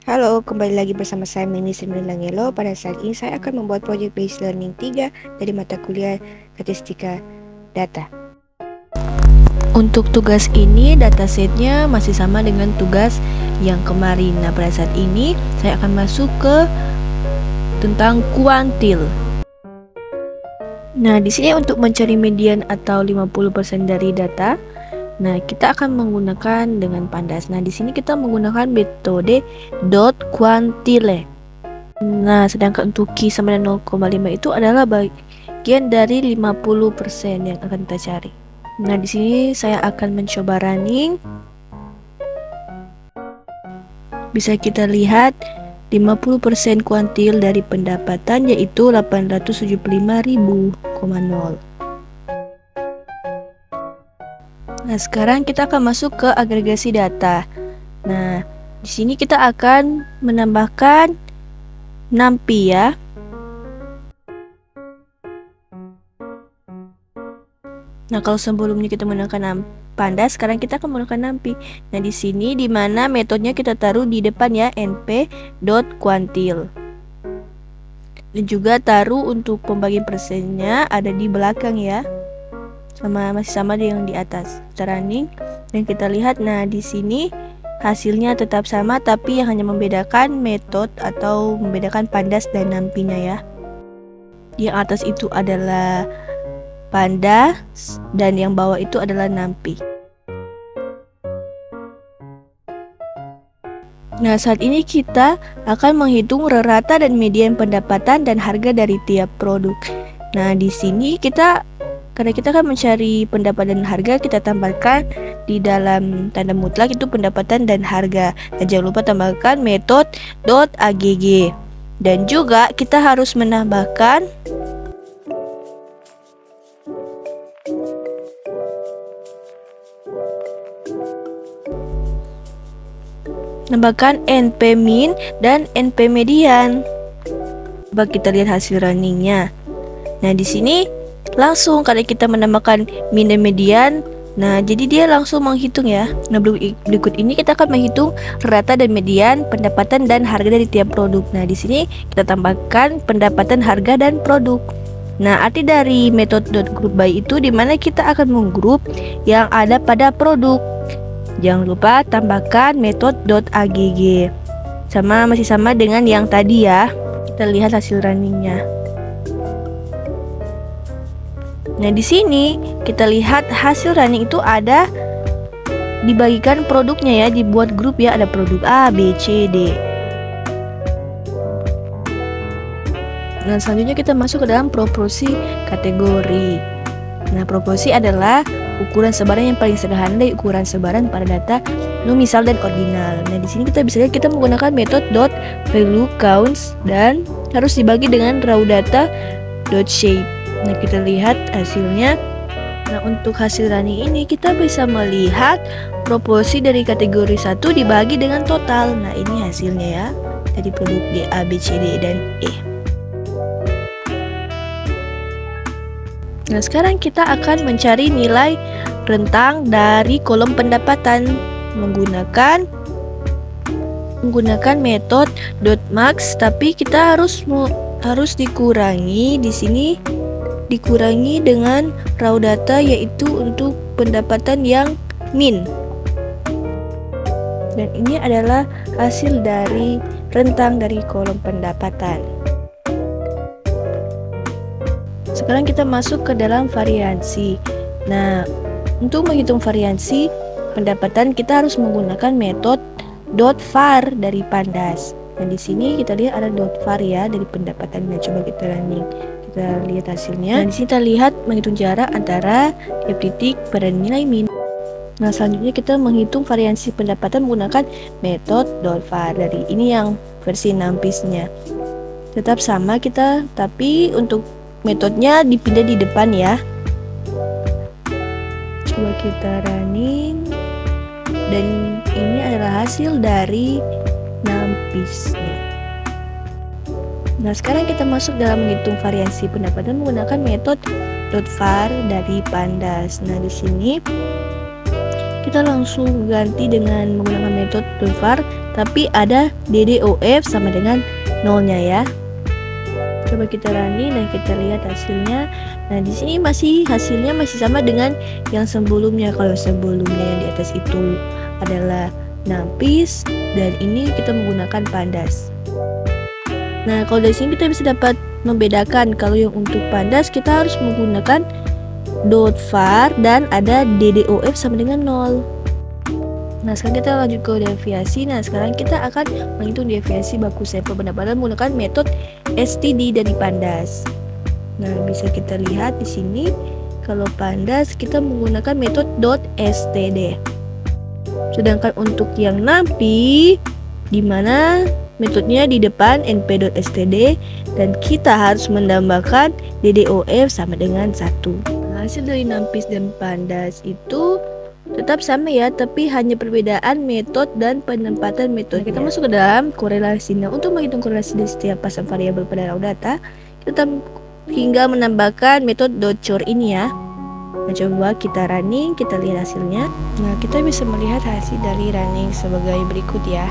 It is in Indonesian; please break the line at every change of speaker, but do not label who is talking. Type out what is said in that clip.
Halo, kembali lagi bersama saya Mini Yellow. Pada saat ini saya akan membuat project based learning 3 dari mata kuliah Statistika Data. Untuk tugas ini datasetnya masih sama dengan tugas yang kemarin. Nah, pada saat ini saya akan masuk ke tentang kuantil. Nah, di sini untuk mencari median atau 50% dari data, nah, kita akan menggunakan dengan pandas. Nah, di sini kita menggunakan metode dot quantile. Nah, sedangkan untuk Q sama dengan 0,5 itu adalah bagian dari 50% yang akan kita cari. Nah, di sini saya akan mencoba running. Bisa kita lihat 50% kuantil dari pendapatan yaitu 875.000,0. Nah, sekarang kita akan masuk ke agregasi data. Nah, di sini kita akan menambahkan NumPy ya. Nah, kalau sebelumnya kita menggunakan pandas, sekarang kita akan menggunakan NumPy. Nah, di sini di mana metodenya kita taruh di depan ya, np.quantil. Dan juga taruh untuk pembagian persennya ada di belakang ya. Masih sama dengan di atas. Kita running dan kita lihat, nah di sini hasilnya tetap sama, tapi yang hanya membedakan metode atau membedakan pandas dan NumPy-nya ya. Yang atas itu adalah pandas dan yang bawah itu adalah NumPy. Nah, saat ini kita akan menghitung rata dan median pendapatan dan harga dari tiap produk. Nah, di sini karena kita akan mencari pendapatan dan harga, kita tambahkan di dalam tanda mutlak itu pendapatan dan harga. Dan jangan lupa tambahkan metode.agg. Dan juga kita harus menambahkan NP min dan NP median. Coba kita lihat hasil runningnya. Nah, di sini langsung karena kita menambahkan min dan median, nah jadi dia langsung menghitung ya. Nah, berikut ini kita akan menghitung rata dan median pendapatan dan harga dari tiap produk. Nah, di sini kita tambahkan pendapatan, harga, dan produk. Nah, arti dari metode.group by itu dimana kita akan menggrup yang ada pada produk. Jangan lupa tambahkan metode.agg. Masih sama dengan yang tadi ya. Kita lihat hasil runningnya. Nah, di sini kita lihat hasil running itu ada dibagikan produknya ya, dibuat grup ya, ada produk A, B, C, D. Nah, selanjutnya kita masuk ke dalam proporsi kategori. Nah, proporsi adalah ukuran sebaran yang paling sederhana dari ukuran sebaran pada data nominal dan ordinal. Nah, di sini kita bisa lihat kita menggunakan metode .value counts dan harus dibagi dengan raw data .shape. Nah, kita lihat hasilnya. Nah, untuk hasil running ini kita bisa melihat proporsi dari kategori 1 dibagi dengan total. Nah, ini hasilnya ya. Dari produk D, A, B, C, D, dan E. Nah, sekarang kita akan mencari nilai rentang dari kolom pendapatan menggunakan metode .max, tapi kita harus dikurangi di sini, dikurangi dengan raw data yaitu untuk pendapatan yang min. Dan ini adalah hasil dari rentang dari kolom pendapatan. Sekarang kita masuk ke dalam variansi. Nah, untuk menghitung variansi pendapatan kita harus menggunakan metode .var dari pandas. Nah, di sini kita lihat ada .var ya dari pendapatan. Nah, coba kita running. Kita lihat hasilnya. Nah, di sini kita lihat menghitung jarak antara tiap titik pada nilai min. Nah, selanjutnya kita menghitung variansi pendapatan menggunakan metode .var dari ini yang versi NumPy-nya. Tetap sama kita, tapi untuk metodenya dipindah di depan ya. Coba kita running. Dan ini adalah hasil dari NumPy-nya. Nah, sekarang kita masuk dalam menghitung variansi pendapatan menggunakan metode .var dari pandas. Nah, di sini kita langsung ganti dengan menggunakan metode .var tapi ada DDOF sama dengan nolnya ya. Coba kita running dan kita lihat hasilnya. Nah, di sini hasilnya masih sama dengan yang sebelumnya. Kalau sebelumnya yang di atas itu adalah Nampis dan ini kita menggunakan Pandas. Nah, kalau dari sini kita bisa dapat membedakan kalau yang untuk Pandas kita harus menggunakan .var dan ada DDOF sama dengan 0. Nah, sekarang kita lanjut ke deviasi. Nah, sekarang kita akan menghitung deviasi baku sampel pendapatan menggunakan metode STD dari Pandas. Nah, bisa kita lihat di sini kalau Pandas kita menggunakan metode .std. Sedangkan untuk yang NAMPI di mana metodenya di depan np.std dan kita harus menambahkan DDOF sama dengan 1. Nah, hasil dari Nampis dan Pandas itu tetap sama ya, tapi hanya perbedaan metode dan penempatan metode. Kita masuk ke dalam korelasi. Nah, untuk menghitung korelasi dari setiap pasang variabel pada raw data, kita hingga menambahkan metode .chore ini ya. Nah, coba kita running, kita lihat hasilnya. Nah, kita bisa melihat hasil dari running sebagai berikut ya.